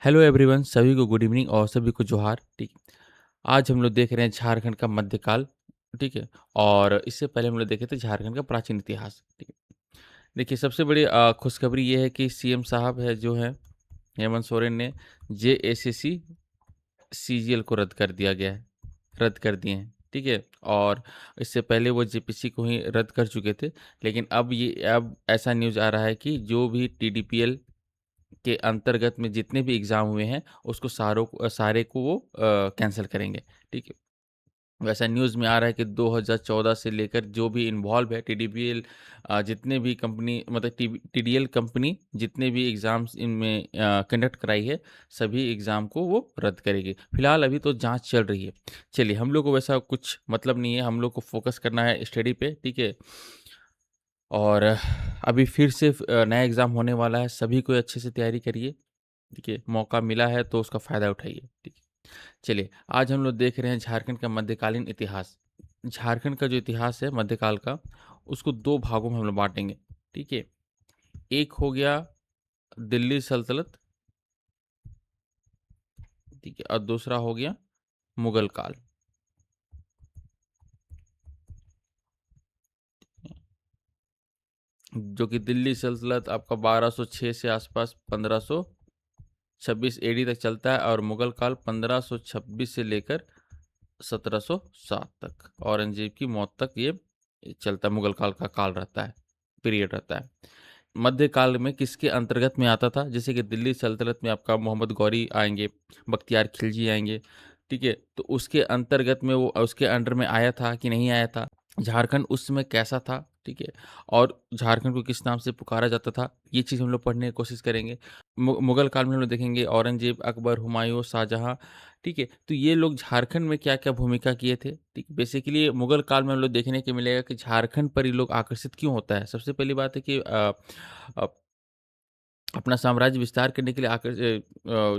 Hello everyone, सभी को good evening और सभी को जोहार। ठीक है। आज हम लोग देख रहे हैं झारखंड का मध्यकाल। ठीक है। और इससे पहले हम लोग देखे थे झारखंड का प्राचीन इतिहास। ठीक है। देखिए, सबसे बड़ी खुशखबरी ये है कि सीएम साहब है जो है हेमंत सोरेन ने जेएसएससी सीजीएल को रद्द कर दिया गया है, रद्द कर दिए हैं। ठीक है। और इससे पहले वो जेपीसी को ही रद्द कर चुके थे। लेकिन अब ऐसा न्यूज़ आ रहा है कि जो भी टीडीपीएल के अंतर्गत में जितने भी एग्ज़ाम हुए हैं, उसको सारे को वो कैंसल करेंगे। ठीक है। वैसा न्यूज़ में आ रहा है कि 2014 से लेकर जो भी इन्वॉल्व है टीडीपीएल, जितने भी कंपनी मतलब टीडीएल कंपनी जितने भी एग्ज़ाम्स इनमें कंडक्ट कराई है, सभी एग्ज़ाम को वो रद्द करेगी। फिलहाल अभी तो जाँच चल रही है। चलिए, हम लोग को वैसा कुछ मतलब नहीं है, हम लोग को फ़ोकस करना है स्टडी पे। ठीक है। और अभी फिर से नया एग्ज़ाम होने वाला है, सभी को अच्छे से तैयारी करिए। देखिए, मौका मिला है तो उसका फ़ायदा उठाइए। ठीक है। चलिए, आज हम लोग देख रहे हैं झारखंड का मध्यकालीन इतिहास। झारखंड का जो इतिहास है मध्यकाल का, उसको 2 भागों में हम लोग बाँटेंगे। ठीक है। एक हो गया दिल्ली सल्तनत। ठीक है। और दूसरा हो गया मुगल काल। जो कि दिल्ली सल्तनत आपका 1206 से आसपास 1526 एडी तक चलता है, और मुगल काल 1526 से लेकर 1707 तक, औरंगजेब की मौत तक ये चलता है। मुगल काल का काल रहता है, पीरियड रहता है। मध्यकाल में किसके अंतर्गत में आता था? जैसे कि दिल्ली सल्तनत में आपका मोहम्मद गौरी आएंगे, बख्तियार खिलजी आएंगे। ठीक है। तो उसके अंतर्गत में वो उसके अंडर में आया था कि नहीं आया था? झारखंड उस समय कैसा था? ठीक है। और झारखंड को किस नाम से पुकारा जाता था? ये चीज़ हम लोग पढ़ने की कोशिश करेंगे। मुगल काल में हम लोग देखेंगे औरंगजेब, अकबर, हुमायूं, शाहजहां। ठीक है। तो ये लोग झारखंड में क्या-क्या भूमिका किए थे? ठीक, बेसिकली मुगल काल में हम लोग देखने को मिलेगा कि झारखंड पर ये लोग आकर्षित क्यों होता है? सबसे पहली बात है कि अ, अपना साम्राज्य विस्तार करने के लिए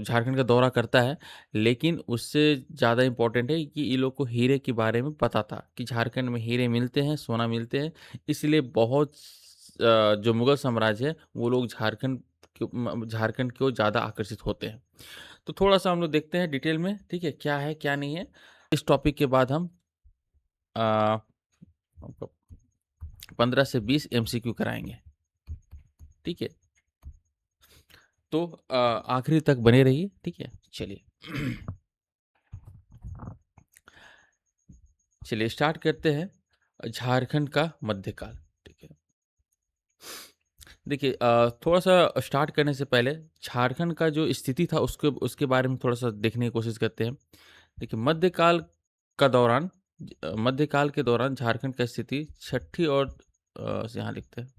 झारखंड का दौरा करता है। लेकिन उससे ज़्यादा इम्पोर्टेंट है कि ये लोग को हीरे के बारे में पता था कि झारखंड में हीरे मिलते हैं, सोना मिलते हैं। इसलिए जो मुगल साम्राज्य है, वो लोग झारखंड की ओर ज़्यादा आकर्षित होते हैं। तो थोड़ा-सा हम लोग देखते हैं डिटेल में, ठीक है, क्या है, क्या नहीं है। इस टॉपिक के बाद हम अ, 15 से 20 एमसीक्यू कराएँगे। ठीक है? तो आखिरी तक बने रहिए। ठीक है? चलिए। चलिए स्टार्ट करते हैं झारखंड का मध्यकाल। ठीक है? देखिए, थोड़ा-सा स्टार्ट करने से पहले झारखंड का जो स्थिति था उसके उसके बारे में थोड़ा-सा देखने की कोशिश करते हैं। देखिए, मध्यकाल के दौरान झारखंड का स्थिति छठी और यहाँ लिखते हैं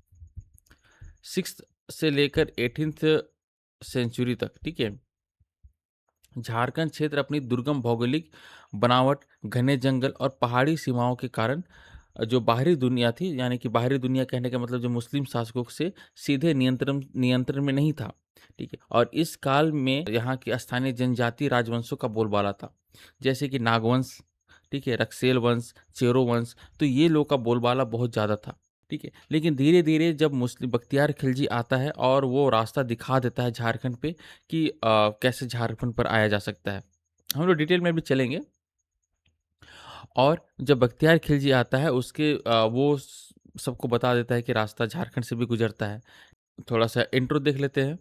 6th से लेकर 18th सेंचुरी तक। ठीक है? झारखंड क्षेत्र अपनी दुर्गम भौगोलिक बनावट, घने जंगल और पहाड़ी सीमाओं के कारण जो बाहरी दुनिया थी, यानी कि बाहरी दुनिया कहने का मतलब जो मुस्लिम शासकों से सीधे नियंत्रण में नहीं था। ठीक है। और इस काल में यहाँ की स्थानीय जनजाति राजवंशों का बोलबाला था, जैसे कि नागवंश, ठीक है, रक्सेल वंश, चेरो वंश। तो ये लोग का बोलबाला बहुत ज़्यादा था। ठीक है। लेकिन धीरे धीरे जब मुस्लिम बख्तियार खिलजी आता है और वो रास्ता दिखा देता है झारखंड पे कि कैसे झारखंड पर आया जा सकता है, हम लोग डिटेल में भी चलेंगे। और जब बख्तियार खिलजी आता है वो सबको बता देता है कि रास्ता झारखंड से भी गुजरता है। थोड़ा सा इंट्रो देख लेते हैं।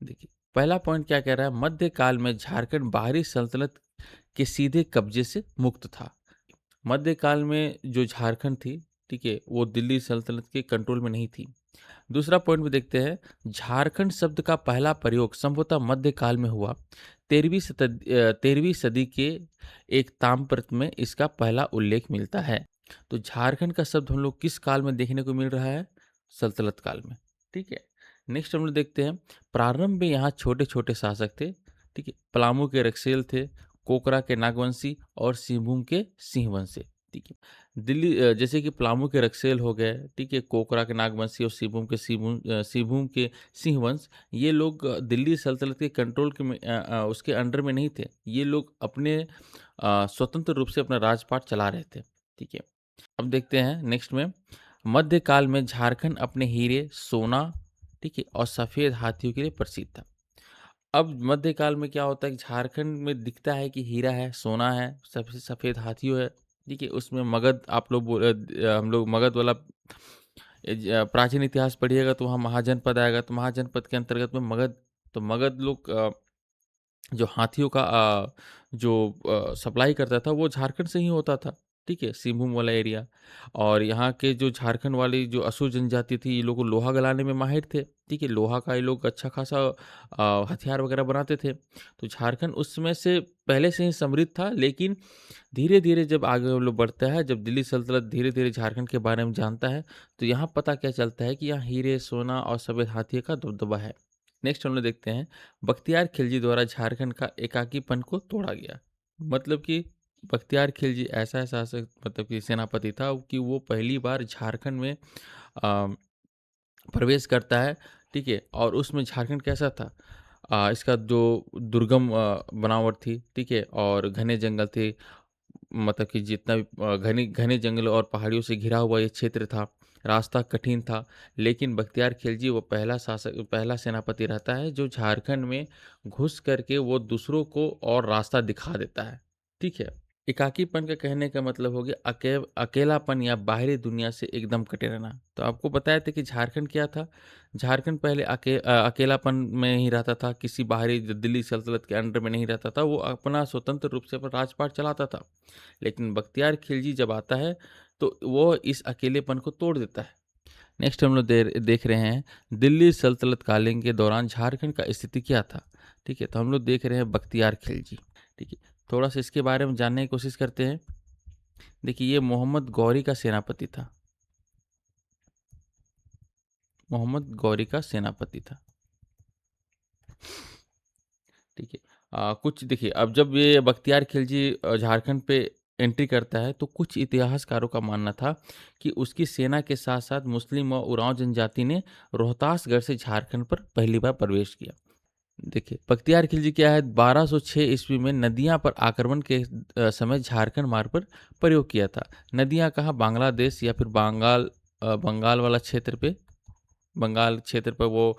देखिए, पहला पॉइंट क्या कह रहा है? मध्यकाल में झारखंड बाहरी सल्तनत के सीधे कब्जे से मुक्त था। मध्यकाल में जो झारखंड थी, ठीक है, वो दिल्ली सल्तनत के कंट्रोल में नहीं थी। दूसरा पॉइंट भी देखते हैं। झारखंड शब्द का पहला प्रयोग संभवतः मध्यकाल में हुआ। 13वीं सदी के एक ताम्रपत्र में इसका पहला उल्लेख मिलता है। तो झारखंड का शब्द हम लोग किस काल में देखने को मिल रहा है? सल्तनत काल में। ठीक है। नेक्स्ट हम लोग देखते हैं। प्रारंभ में यहाँ छोटे छोटे शासक थे। ठीक है। पलामू के रक्सेल थे, कोकरा के नागवंशी और सिंहभूम के सिंहवंशी। ठीक है। जैसे कि पलामू के रक्सेल हो गए, ठीक है, कोकरा के नागवंशी और सिंहभूम के सिंहवंश। ये लोग दिल्ली सल्तनत के कंट्रोल उसके अंडर में नहीं थे। ये लोग अपने स्वतंत्र रूप से अपना राजपाट चला रहे थे। ठीक है। अब देखते हैं नेक्स्ट में। मध्यकाल में झारखंड अपने हीरे, सोना, ठीक है, और सफ़ेद हाथियों के लिए प्रसिद्ध था। अब मध्यकाल में क्या होता है कि झारखंड में दिखता है कि हीरा है, सोना है, सबसे सफ़ेद हाथियों है, ठीक है? उसमें मगध आप लोग हम लोग मगध वाला प्राचीन इतिहास पढ़िएगा तो वहाँ महाजनपद आएगा, तो महाजनपद के अंतर्गत में मगध, तो मगध लोग जो हाथियों का जो सप्लाई करता था वो झारखंड से ही होता था, ठीक है? सिंहभूम वाला एरिया। और यहाँ के जो झारखंड वाली जो असुर जनजाति थी, ये लोग लोहा गलाने में माहिर थे, ठीक है? लोहा का ये लोग अच्छा खासा हथियार वगैरह बनाते थे। तो झारखंड उस समय से पहले से ही समृद्ध था, लेकिन धीरे-धीरे जब आगे हम लोग बढ़ता है, जब दिल्ली सल्तनत धीरे-धीरे झारखंड के बारे में जानता है, तो यहाँ पता क्या चलता है कि यहाँ हीरे, सोना और सफ़ेद हाथियों का दबदबा है। नेक्स्ट हम लोग देखते हैं, बख्तियार खिलजी द्वारा झारखंड का एकाकीपन को तोड़ा गया। मतलब कि बख्तियार खिलजी ऐसा शासक मतलब कि सेनापति था कि वो पहली बार झारखंड में अ, प्रवेश करता है, ठीक है? और उसमें झारखंड कैसा था? इसका जो दुर्गम बनावट थी, ठीक है? और घने जंगल थे, मतलब कि जितना भी घने घने जंगल और पहाड़ियों से घिरा हुआ ये क्षेत्र था, रास्ता कठिन था, लेकिन बख्तियार खिलजी वो पहला सेनापति रहता है जो झारखंड में घुस करके वो दूसरों को और रास्ता दिखा देता है, ठीक है? एकाकीपन का कहने का मतलब हो गया अकेलापन या बाहरी दुनिया से एकदम कटे रहना। तो आपको बताया था कि झारखंड क्या था? झारखंड पहले अकेलापन में ही रहता था, किसी बाहरी दिल्ली सल्तनत के अंडर में नहीं रहता था, वो अपना स्वतंत्र रूप से अपना राजपाट चलाता था। लेकिन बख्तियार खिलजी जब आता है, तो वो इस अकेलेपन को तोड़ देता है। नेक्स्ट हम लोग देख रहे हैं, दिल्ली सल्तनत कालीन के दौरान झारखंड का स्थिति क्या था? ठीक है, तो हम लोग देख रहे हैं बख्तियार खिलजी, ठीक है। थोड़ा सा इसके बारे में जानने की कोशिश करते हैं। देखिए, ये मोहम्मद गौरी का सेनापति था। मोहम्मद गौरी का सेनापति था, ठीक है। कुछ देखिए, अब जब ये बख्तियार खिलजी झारखंड पे एंट्री करता है, तो कुछ इतिहासकारों का मानना था कि उसकी सेना के साथ साथ मुस्लिम और उरांव जनजाति ने रोहतासगढ़ से झारखंड पर पहली बार प्रवेश किया। देखिए, बख्तियार खिलजी क्या है, 1206 ईस्वी में नदियां पर आक्रमण के समय झारखंड मार्ग पर प्रयोग किया था। नदियां कहाँ? बांग्लादेश या फिर बंगाल वाला क्षेत्र पे, बंगाल क्षेत्र पर वो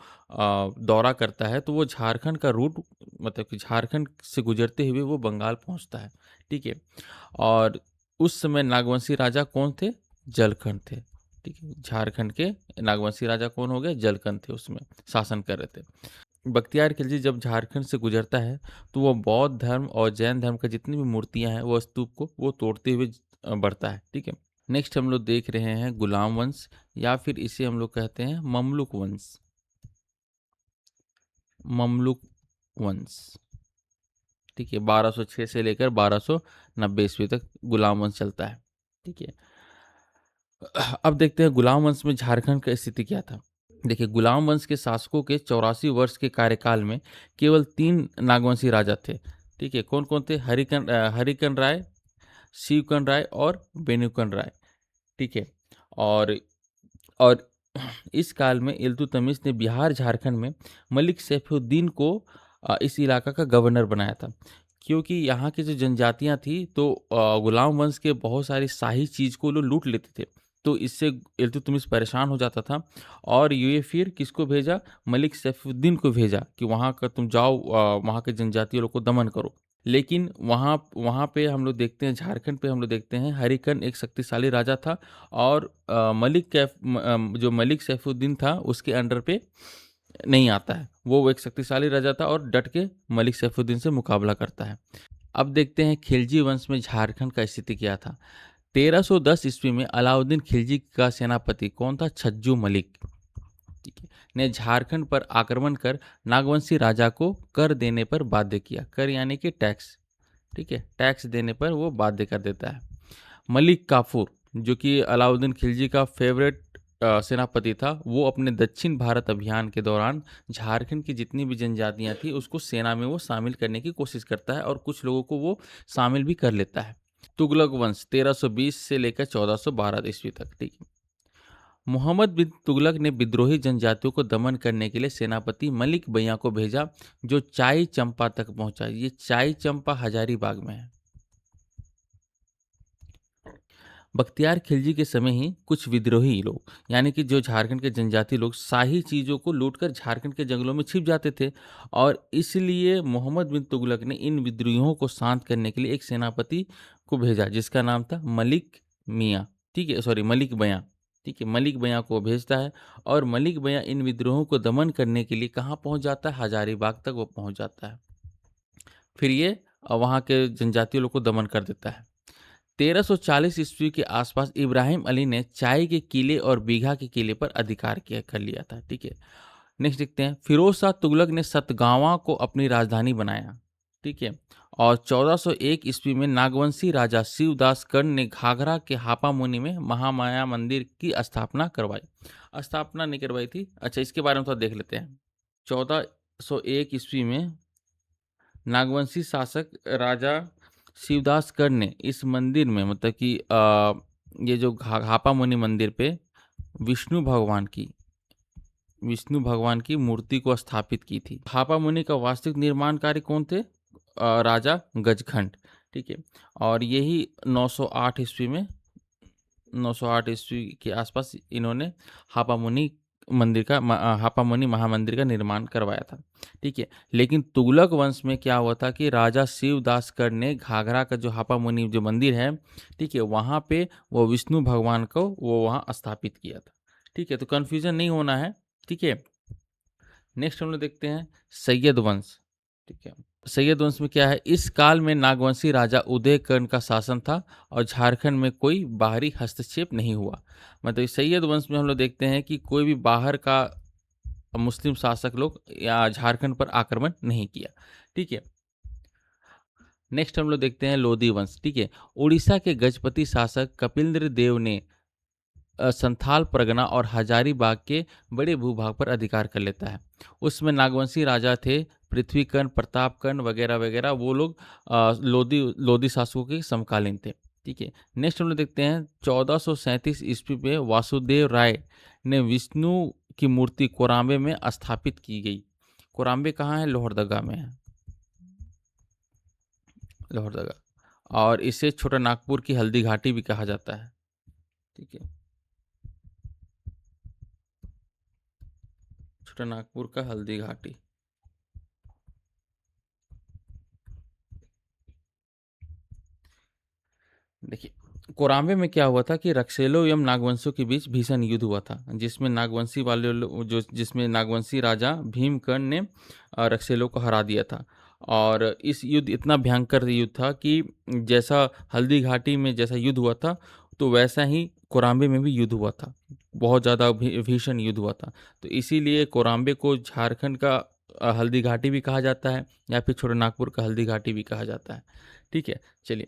दौरा करता है, तो वो झारखंड का रूट, मतलब कि झारखंड से गुजरते हुए वो बंगाल पहुंचता है, ठीक है। और उस समय नागवंशी राजा कौन थे? जलकंठ थे, ठीक है। झारखंड के नागवंशी राजा कौन हो गए? जलकंठ थे, उसमें शासन कर रहे थे। बख्तियार खिलजी जब झारखंड से गुजरता है, तो वो बौद्ध धर्म और जैन धर्म का जितनी भी मूर्तियां हैं वो स्तूप को वो तोड़ते हुए बढ़ता है, ठीक है। नेक्स्ट हम लोग देख रहे हैं गुलाम वंश, या फिर इसे हम लोग कहते हैं ममलुक वंश। ममलुक वंश, ठीक है। 1206 से लेकर 1290 ईस्वी तक गुलाम वंश चलता है, ठीक है। अब देखते हैं गुलाम वंश में झारखंड का स्थिति क्या था। देखिए, गुलाम वंश के शासकों के 84 वर्ष के कार्यकाल में केवल 3 नागवंशी राजा थे, ठीक है। कौन कौन थे? हरिकन राय, शिवकन राय और बेनुकन राय, ठीक है। और और इस काल में इल्तुतमिश ने बिहार झारखंड में मलिक सैफुद्दीन को इस इलाका का गवर्नर बनाया था, क्योंकि यहाँ की जो जनजातियाँ थी, तो गुलाम वंश के बहुत सारी शाही चीज़ को लोग लूट लेते थे। तो इससे इल्तुतमिश परेशान हो जाता था, और ये फिर किसको भेजा? मलिक सैफुद्दीन को भेजा कि वहाँ का तुम जाओ, वहाँ के जनजातियों लोग को दमन करो। लेकिन वहाँ वहाँ पे हम लोग देखते हैं, झारखंड पे हम लोग देखते हैं, हरिकन एक शक्तिशाली राजा था, और जो मलिक सैफुद्दीन था उसके अंडर पे नहीं आता है। वो एक शक्तिशाली राजा था और डट के मलिक सैफुद्दीन से मुकाबला करता है। अब देखते हैं खिलजी वंश में झारखंड का स्थिति क्या था। 1310 ईस्वी में अलाउद्दीन खिलजी का सेनापति कौन था? छज्जू मलिक, ठीक है, ने झारखंड पर आक्रमण कर नागवंशी राजा को कर देने पर बाध्य किया। कर यानी कि टैक्स, ठीक है, टैक्स देने पर वो बाध्य कर देता है। मलिक काफूर, जो कि अलाउद्दीन खिलजी का फेवरेट सेनापति था, वो अपने दक्षिण भारत अभियान के दौरान झारखंड की जितनी भी जनजातियां थी उसको सेना में वो शामिल करने की कोशिश करता है, और कुछ लोगों को वो शामिल भी कर लेता है। तुगलक वंश 1320 से लेकर 1412 ईस्वी तक, ठीक है। मोहम्मद बिन तुगलक ने विद्रोही जनजातियों को दमन करने के लिए सेनापति मलिक भैया को भेजा, जो चाई चंपा तक पहुंचा। ये चाई चंपा हजारीबाग में है। बख्तियार खिलजी के समय ही कुछ विद्रोही लोग, यानी कि जो झारखंड के जनजाति लोग, शाही चीज़ों को लूटकर झारखंड के जंगलों में छिप जाते थे और इसलिए मोहम्मद बिन तुगलक ने इन विद्रोहियों को शांत करने के लिए एक सेनापति को भेजा जिसका नाम था मलिक मियाँ। ठीक है, सॉरी, मलिक बयां। ठीक है, मलिक बयां को भेजता है और मलिक बयां इन विद्रोहों को दमन करने के लिए कहाँ पहुँच जाता है? हजारीबाग तक वो पहुँच जाता है। फिर ये वहाँ के जनजातीय लोग को दमन कर देता है। 1340 ईस्वी के आसपास इब्राहिम अली ने चाय के किले और बीघा के किले पर अधिकार किया कर लिया था। ठीक है, नेक्स्ट देखते हैं। फिरोज शाह तुगलक ने सतगावा को अपनी राजधानी बनाया। ठीक है, और 1401 ईस्वी में नागवंशी राजा शिवदास कर्ण ने घाघरा के हापा मुनि में महामाया मंदिर की स्थापना करवाई। स्थापना नहीं करवाई थी, अच्छा इसके बारे में थोड़ा देख लेते हैं। 1401 ईस्वी में नागवंशी शासक राजा शिवदास कर्ण ने इस मंदिर में, मतलब कि ये जो हापा मुनि मंदिर पे विष्णु भगवान की विष्णु भगवान की मूर्ति को स्थापित की थी। हापा मुनि का वास्तविक निर्माणकारी कौन थे? राजा गजखंड। ठीक है, और यही 908 ईस्वी में 908 ईस्वी के आसपास इन्होंने हापा मुनि हापा मुनि महामंदिर का निर्माण करवाया था। ठीक है, लेकिन तुगलक वंश में क्या हुआ था कि राजा शिवदास कर्ण ने घाघरा का जो हापा मुनि जो मंदिर है, ठीक है, वहाँ पे वो विष्णु भगवान को वो वहाँ स्थापित किया था। ठीक है, तो कन्फ्यूजन नहीं होना है। ठीक है, नेक्स्ट हम लोग देखते हैं सैयद वंश। ठीक है, सैयद वंश में क्या है? इस काल में नागवंशी राजा उदयकर्ण का शासन था और झारखंड में कोई बाहरी हस्तक्षेप नहीं हुआ। मतलब इस सैयद वंश में हम लोग देखते हैं कि कोई भी बाहर का मुस्लिम शासक लोग या झारखंड पर आक्रमण नहीं किया। ठीक है, नेक्स्ट हम लोग देखते हैं लोधी वंश। ठीक है, उड़ीसा के गजपति शासक कपिलेंद्र देव ने संथाल परगना और हजारीबाग के बड़े भूभाग पर अधिकार कर लेता है। उसमें नागवंशी राजा थे, पृथ्वीकर्ण, प्रतापकर्ण वगैरह वगैरह, वो लोग लोधी लोधी शासकों के समकालीन थे। ठीक है, नेक्स्ट हम लोग देखते हैं 1437 ईस्वी में वासुदेव राय ने विष्णु की मूर्ति कोराम्बे में स्थापित की गई। कोराम्बे कहाँ है? लोहरदगा में है, लोहरदगा। और इसे छोटा नागपुर की हल्दी घाटी भी कहा जाता है। ठीक है, छोटा नागपुर का हल्दी घाटी। देखिए, कोराम्बे में क्या हुआ था कि रक्सेलो एवं नागवंशियों के बीच भीषण युद्ध हुआ था, जिसमें नागवंशी वाले जो जिसमें नागवंशी राजा भीमकर्ण ने रक्सेलो को हरा दिया था। और इस युद्ध इतना भयंकर युद्ध था कि जैसा हल्दी घाटी में जैसा युद्ध हुआ था, तो वैसा ही कोराम्बे में भी युद्ध हुआ था। बहुत ज़्यादा भीषण युद्ध हुआ था। तो इसीलिए कोराम्बे को झारखंड का हल्दी घाटी भी कहा जाता है, या फिर छोटा नागपुर का हल्दी घाटी भी कहा जाता है। ठीक है, चलिए।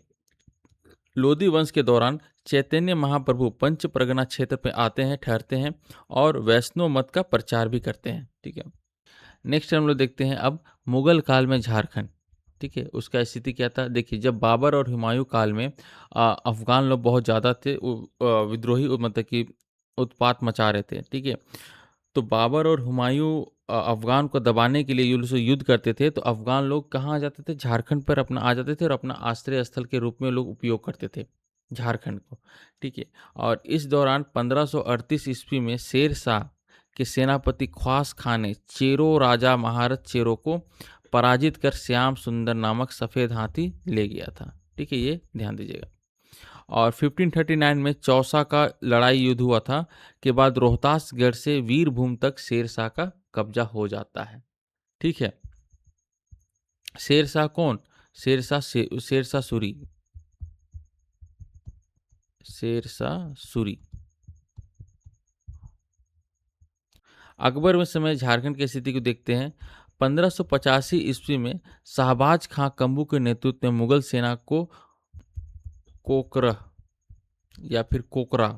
लोधी वंश के दौरान चैतन्य महाप्रभु पंच परगना क्षेत्र पे आते हैं, ठहरते हैं और वैष्णव मत का प्रचार भी करते हैं। ठीक है, नेक्स्ट हम लोग देखते हैं अब मुगल काल में झारखंड। ठीक है, उसका स्थिति क्या था? देखिए, जब बाबर और हुमायूं काल में अफगान लोग बहुत ज़्यादा थे, विद्रोही, मतलब कि उत्पात मचा रहे थे। ठीक है, तो बाबर और हुमायूं अफगान को दबाने के लिए युद्ध करते थे, तो अफगान लोग कहाँ आ जाते थे? झारखंड पर अपना आ जाते थे और अपना आश्रय स्थल के रूप में लोग उपयोग करते थे झारखंड को। ठीक है, और इस दौरान 1538 ईस्वी में शेर शाह के सेनापति ख्वास खान ने चेरो राजा महारथ चेरो को पराजित कर श्याम सुंदर नामक सफ़ेद हाथी ले गया था। ठीक है, ये ध्यान दीजिएगा। और 1539 में चौसा का लड़ाई युद्ध हुआ था के बाद रोहतासगढ़ से वीरभूम तक शेरशाह का कब्जा हो जाता है। ठीक है, शेरशाह कौन? शेरशाह सूरी। शेरशाह सूरी। अकबर में समय झारखंड की स्थिति को देखते हैं। 1585 ईस्वी में शाहबाज खां कम्बू के नेतृत्व में मुगल सेना को कोकरा या फिर कोकरा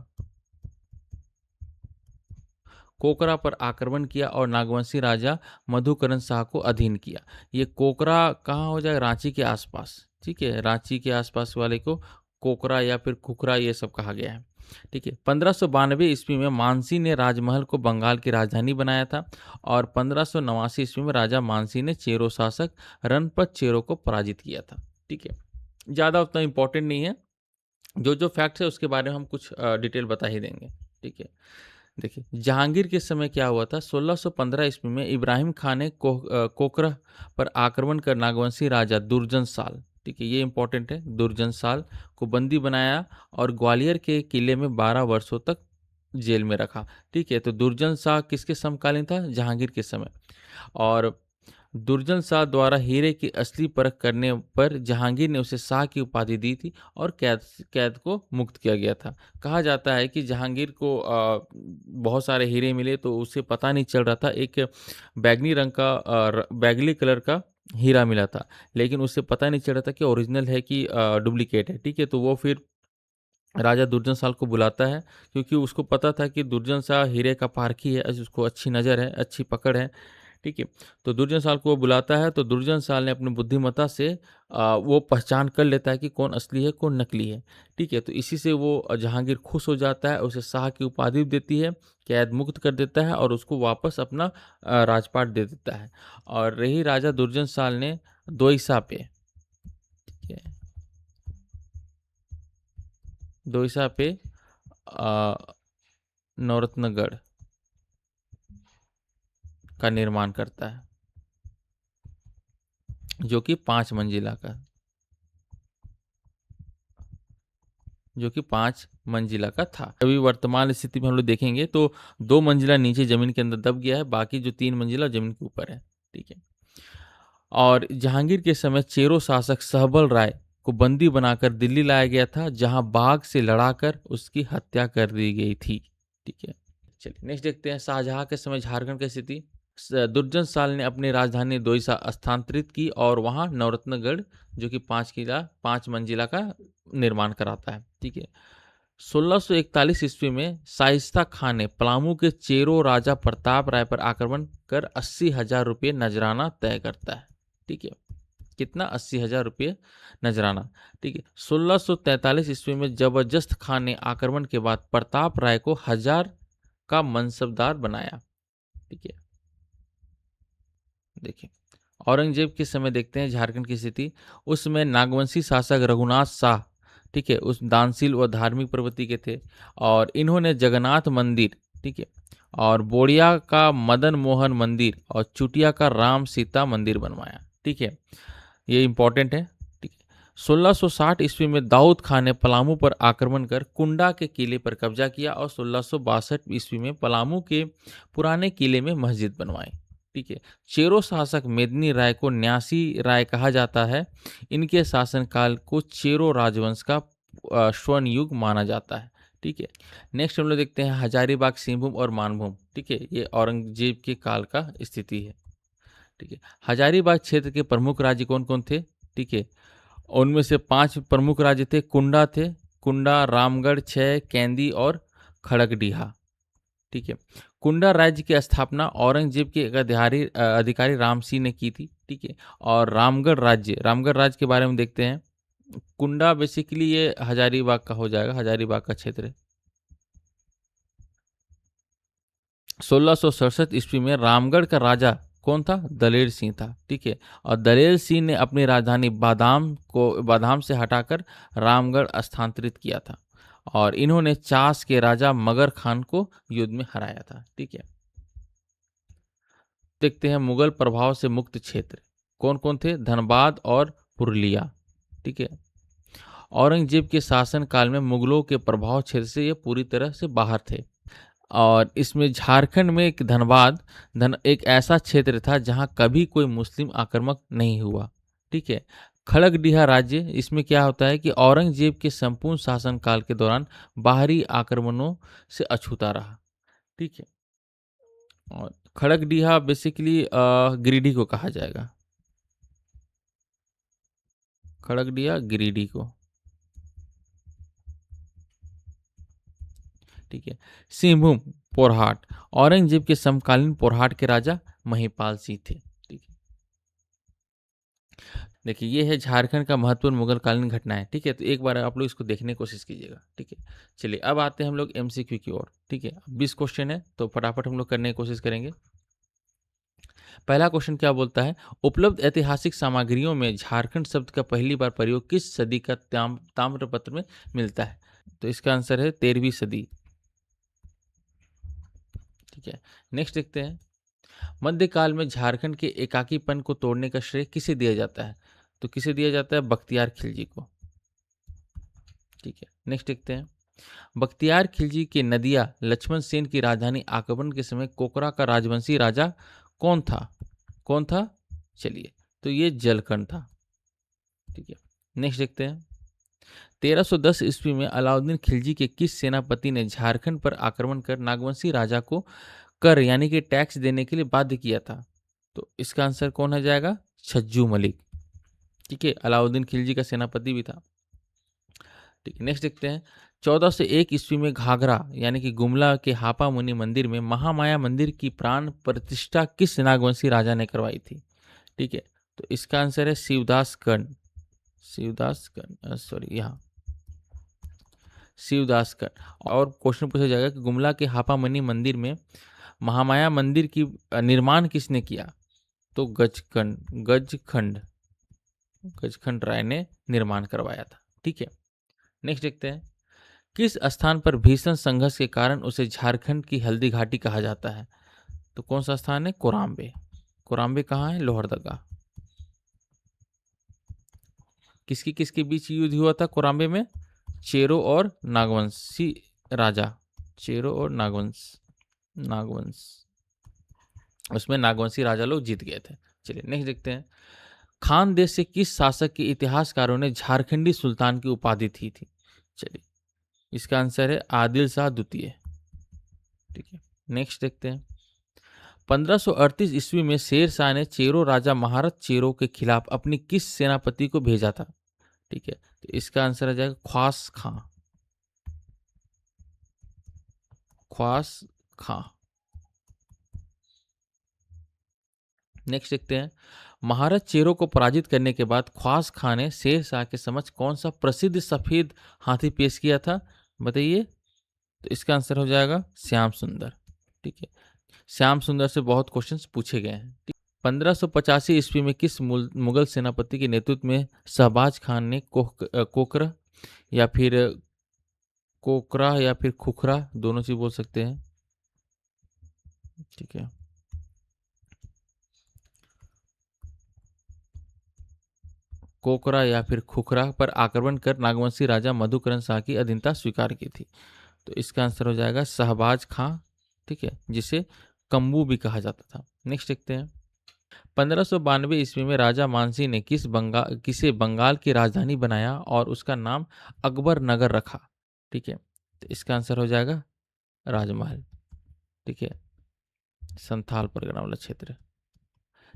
कोकरा पर आक्रमण किया और नागवंशी राजा मधुकरण शाह को अधीन किया। ये कोकरा कहाँ हो जाएगा? रांची के आसपास। ठीक है, रांची के आसपास वाले को कोकरा या फिर खुखरा ये सब कहा गया है। ठीक है, 1592 ईस्वी में मानसी ने राजमहल को बंगाल की राजधानी बनाया था और 1589 ईस्वी में राजा मानसी ने चेरो शासक रणपत चेरो को पराजित किया था। ठीक है, ज़्यादा उतना इम्पोर्टेंट नहीं है, जो फैक्ट्स है उसके बारे में हम कुछ डिटेल बता ही देंगे। ठीक है, देखिए जहांगीर के समय क्या हुआ था, 1615 ईस्वी में इब्राहिम खान ने कोकरह पर आक्रमण कर नागवंशी राजा दुर्जन साल, ठीक है ये इंपॉर्टेंट है, दुर्जन साल को बंदी बनाया और ग्वालियर के किले में 12 वर्षों तक जेल में रखा। ठीक है, तो दुर्जन शाह किसके समकालीन था, जहांगीर के समय। और दुर्जन शाह द्वारा हीरे की असली परख करने पर जहांगीर ने उसे शाह की उपाधि दी थी और कैद कैद को मुक्त किया गया था। कहा जाता है कि जहांगीर को बहुत सारे हीरे मिले तो उसे पता नहीं चल रहा था, एक बैगनी रंग का बैगनी कलर का हीरा मिला था, लेकिन उसे पता नहीं चल रहा था कि ओरिजिनल है कि डुप्लीकेट है। ठीक है, तो वो फिर राजा दुर्जन साल को बुलाता है, क्योंकि उसको पता था कि दुर्जन शाह हीरे का पारखी है, उसको अच्छी नज़र है, अच्छी पकड़ है। ठीक है, तो दुर्जन साल को वो बुलाता है, तो दुर्जन साल ने अपनी बुद्धिमत्ता से वो पहचान कर लेता है कि कौन असली है कौन नकली है। ठीक है, तो इसी से वो जहांगीर खुश हो जाता है, उसे शाह की उपाधि देती है, कैद मुक्त कर देता है और उसको वापस अपना राजपाट दे देता है। और रही राजा दुर्जन साल ने दोइसा पे, ठीक है, दोइसा पे अ, नवरत्नगढ़ का निर्माण करता है, जो कि 5 मंजिला का, जो कि 5 मंजिला का था। अभी वर्तमान स्थिति में हम लोग देखेंगे तो 2 मंजिला नीचे जमीन के अंदर दब गया है, बाकी जो 3 मंजिला जमीन के ऊपर है। ठीक है, और जहांगीर के समय चेरो शासक सहबल राय को बंदी बनाकर दिल्ली लाया गया था, जहां बाघ से लड़ाकर उसकी हत्या कर दी गई थी। ठीक है, चलिए नेक्स्ट देखते हैं, शाहजहां के समय झारखंड की स्थिति। दुर्जन साल ने अपनी राजधानी दोइसा स्थानांतरित की और वहां नवरत्नगढ़, जो कि 5 मंजिला का निर्माण कराता है। ठीक है, 1641 ईस्वी में शाइस्ता खान ने पलामू के चेरो राजा प्रताप राय पर आक्रमण कर 80,000 रुपये नजराना तय करता है। ठीक है, कितना, 80,000 रुपये नजराना। ठीक है, 1643 ईस्वी में जबरदस्त खान ने आक्रमण के बाद प्रताप राय को 1000 का मनसबदार बनाया। ठीक है, देखिए औरंगजेब के समय देखते हैं झारखंड की स्थिति। उसमें नागवंशी शासक रघुनाथ शाह, ठीक है, उस दानशील व धार्मिक प्रवृत्ति के थे, और इन्होंने जगन्नाथ मंदिर, ठीक है, और बोड़िया का मदन मोहन मंदिर और चुटिया का राम सीता मंदिर बनवाया। ठीक है, ये इंपॉर्टेंट है। ठीक है, 1660 ईस्वी में दाऊद खान ने पलामू पर आक्रमण कर कुंडा के किले पर कब्जा किया और 1662 ईस्वी में पलामू के पुराने किले में मस्जिद बनवाई। ठीक है, चेरो शासक मेदिनी राय को न्यासी राय कहा जाता है। इनके शासनकाल को चेरो राजवंश का स्वर्ण युग माना जाता है। ठीक है, नेक्स्ट हम लोग देखते हैं हजारीबाग, सिंहभूम और मानभूम। ठीक है, ये औरंगजेब के काल का स्थिति है। ठीक है, हजारीबाग क्षेत्र के प्रमुख राज्य कौन कौन थे। ठीक है, उनमें से 5 प्रमुख राज्य थे, कुंडा थे, कुंडा, रामगढ़, छय, कैंदी और खड़गडीहा। ठीक है, कुंडा राज्य की स्थापना औरंगजेब के एक अधिकारी राम सिंह ने की थी। ठीक है, और रामगढ़ राज्य के बारे में देखते हैं। कुंडा बेसिकली ये हजारीबाग का हो जाएगा, हजारीबाग का क्षेत्र है। 1667 ईस्वी में रामगढ़ का राजा कौन था, दलेर सिंह था। ठीक है, और दलेर सिंह ने अपनी राजधानी बादाम से हटाकर रामगढ़ स्थानांतरित किया था, और इन्होंने चास के राजा मगर खान को युद्ध में हराया था। ठीक है, देखते हैं मुगल प्रभाव से मुक्त क्षेत्र कौन कौन थे, धनबाद और पुरुलिया। ठीक है, औरंगजेब के शासन काल में मुगलों के प्रभाव क्षेत्र से ये पूरी तरह से बाहर थे, और इसमें झारखंड में एक एक ऐसा क्षेत्र था जहां कभी कोई मुस्लिम आक्रमक नहीं हुआ। ठीक है, खड़गडीहा राज्य, इसमें क्या होता है कि औरंगजेब के संपूर्ण शासनकाल के दौरान बाहरी आक्रमणों से अछूता रहा। ठीक है, और खड़गडीहा बेसिकली गिरिडीह को कहा जाएगा, खड़गडीहा गिरिडीह को। ठीक है, सिंहभूम, पोरहाट, औरंगजेब के समकालीन पोरहाट के राजा महिपाल सिंह थे। ठीक है, देखिए ये है झारखंड का महत्वपूर्ण मुगल कालीन घटनाएं। ठीक है, तो एक बार आप लोग इसको देखने की कोशिश कीजिएगा। ठीक है, चलिए अब आते हैं हम लोग एमसीक्यू की ओर। ठीक है, 20 क्वेश्चन है तो फटाफट हम लोग करने की कोशिश करेंगे। पहला क्वेश्चन क्या बोलता है, उपलब्ध ऐतिहासिक सामग्रियों में झारखंड शब्द का पहली बार प्रयोग किस सदी का ताम्रपत्र में मिलता है? तो इसका आंसर है 13वीं सदी। ठीक है, नेक्स्ट देखते हैं, मध्यकाल में झारखंड के एकाकीपन को तोड़ने का श्रेय किसे दिया जाता है? तो किसे दिया जाता है? बख्तियार खिलजी को। ठीक है, नेक्स्ट देखते हैं, बख्तियार खिलजी के नदिया लक्ष्मण सेन की राजधानी आक्रमण के समय कोकरा का राजवंशी राजा कौन था? कौन था? चलिए, तो ये जलकण था। ठीक है, नेक्स्ट देखते हैं, 1310 ईस्वी में अलाउद्दीन खिलजी के किस सेनापति ने झारखंड पर आक्रमण कर नागवंशी राजा को कर यानी कि टैक्स देने के लिए बाध्य किया था? तो इसका आंसर कौन हो जाएगा? छज्जू मलिक। ठीक है, अलाउद्दीन खिलजी का सेनापति भी था। ठीक है, नेक्स्ट देखते हैं, 1401 ईस्वी में घाघरा यानी कि गुमला के हापा मुनि मंदिर में महामाया मंदिर की प्राण प्रतिष्ठा किस नागवंशी राजा ने करवाई थी? ठीक है, तो इसका आंसर है शिवदास कर्ण। शिवदास कर्ण, सॉरी, यहाँ शिवदास कर्ण। और क्वेश्चन पूछा जाएगा कि गुमला के हापा मुनि मंदिर में महामाया मंदिर की निर्माण किसने किया? तो गजखंड गजखंड राय ने निर्माण करवाया था। ठीक है, नेक्स्ट देखते हैं, किस स्थान पर भीषण संघर्ष के कारण उसे झारखंड की हल्दी घाटी कहा जाता है? तो कौन सा स्थान है? कोराम्बे। कोराम्बे कहाँ है? लोहरदगा। किसकी किसके बीच युद्ध हुआ था कोराम्बे में? चेरो और नागवंशी राजा। चेरो और नागवंश, उसमें नागवंशी राजा लोग जीत गए थे। चलिए, नेक्स्ट देखते हैं, खान देश से किस शासक के इतिहासकारों ने झारखंडी सुल्तान की उपाधि थी? चलिए, इसका आंसर है आदिल शाह द्वितीय। ठीक है, नेक्स्ट देखते हैं, 1538 ईस्वी में शेर शाह ने चेरो राजा महारत चेरो के खिलाफ अपनी किस सेनापति को भेजा था? ठीक है, तो इसका आंसर आ जाएगा ख्वास खां। ख्वास खां। नेक्स्ट देखते हैं, महारत चेरो को पराजित करने के बाद ख्वास खां ने शेर शाह के समक्ष कौन सा प्रसिद्ध सफेद हाथी पेश किया था? बताइए। तो इसका आंसर हो जाएगा श्याम सुंदर। ठीक है, श्याम सुंदर से बहुत क्वेश्चंस पूछे गए हैं। 1585 ईस्वी में किस मुगल सेनापति के नेतृत्व में शहबाज खान ने कोकरा या फिर कोकरा या फिर खुखरा, दोनों चीज बोल सकते हैं। ठीक है, कोकरा या फिर खुखरा पर आक्रमण कर नागवंशी राजा मधुकरण शाह की अधीनता स्वीकार की थी? तो इसका आंसर हो जाएगा शहबाज खां। ठीक है, जिसे कम्बू भी कहा जाता था। नेक्स्ट देखते हैं, 1592 ईस्वी में राजा मानसिंह ने किसे बंगाल की राजधानी बनाया और उसका नाम अकबर नगर रखा? ठीक है, तो इसका आंसर हो जाएगा राजमहल। ठीक है, संथाल परगना वाला क्षेत्र।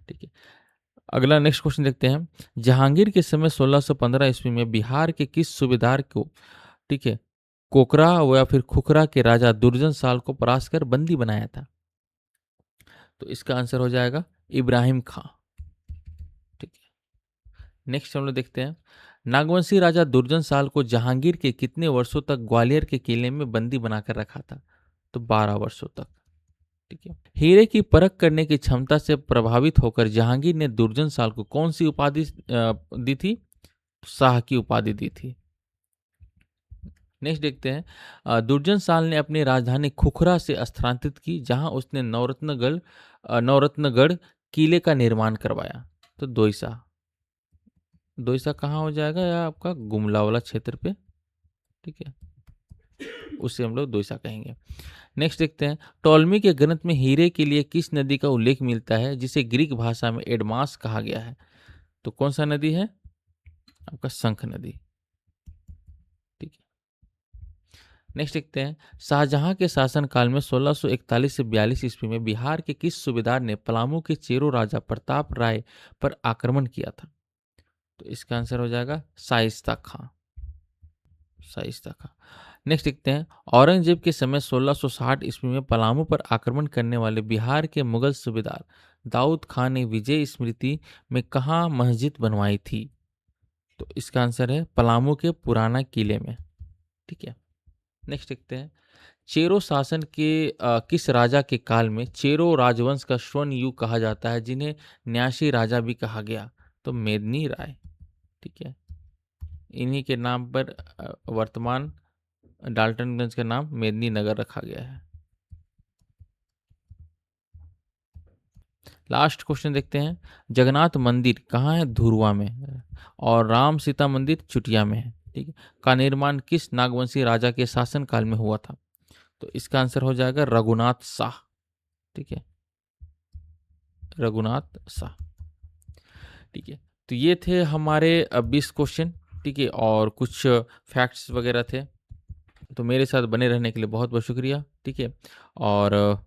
ठीक है, अगला नेक्स्ट क्वेश्चन देखते हैं, जहांगीर के समय 1615 ईस्वी में बिहार के किस सूबेदार को, ठीक है, कोकरा या फिर खुखरा के राजा दुर्जन साल को परास्त कर बंदी बनाया था? तो इसका आंसर हो जाएगा इब्राहिम खां। ठीक है, नेक्स्ट हम लोग देखते हैं, नागवंशी राजा दुर्जन साल को जहांगीर के कितने वर्षों तक ग्वालियर के किले में बंदी बनाकर रखा था? तो 12 वर्षों तक। ठीक है, हीरे की परख करने की क्षमता से प्रभावित होकर जहांगीर ने दुर्जन साल को कौन सी उपाधि दी थी? शाह की उपाधि दी थी। नेक्स्ट देखते हैं, दुर्जन साल ने अपनी राजधानी खुखरा से स्थानांतरित की जहां उसने नवरत्नगढ़ किले का निर्माण करवाया? तो दोईसा। दोईसा कहाँ हो जाएगा? या आपका गुमला वाला क्षेत्र पे। ठीक है, उसे हम लोग दोईसा कहेंगे। नेक्स्ट देखते हैं, टॉलमी के ग्रंथ में हीरे के लिए किस नदी का उल्लेख मिलता है जिसे ग्रीक भाषा में एडमास कहा गया है? तो कौन सा नदी है? आपका शंख नदी। ठीक है, नेक्स्ट देखते हैं, शाहजहां के शासनकाल में 1641 से 42 ईस्वी में बिहार के किस सूबेदार ने पलामू के चेरो राजा प्रताप राय पर आक्रमण किया था? तो इसका आंसर हो जाएगा शाइस्ता खां। शाइस्ता खां। नेक्स्ट देखते हैं, औरंगजेब के समय 1660 ईस्वी में पलामू पर आक्रमण करने वाले बिहार के मुगल सूबेदार दाऊद खान ने विजय स्मृति में कहाँ मस्जिद बनवाई थी? तो इसका आंसर है पलामू के पुराना किले में। ठीक है, नेक्स्ट देखते हैं, चेरो शासन के किस राजा के काल में चेरो राजवंश का स्वर्ण युग कहा जाता है, जिन्हें न्यासी राजा भी कहा गया? तो मेदिनी राय। ठीक है, इन्हीं के नाम पर वर्तमान डाल्टनगंज का नाम मेदिनी नगर रखा गया है। लास्ट क्वेश्चन देखते हैं। जगन्नाथ मंदिर कहाँ है? धुरवा में है। और राम सीता मंदिर चुटिया में है। ठीक है, का निर्माण किस नागवंशी राजा के शासन काल में हुआ था? तो इसका आंसर हो जाएगा रघुनाथ शाह। ठीक है, रघुनाथ शाह। ठीक है, तो ये थे हमारे 20 क्वेश्चन। ठीक है, और कुछ फैक्ट्स वगैरह थे। तो मेरे साथ बने रहने के लिए बहुत बहुत शुक्रिया। ठीक है, और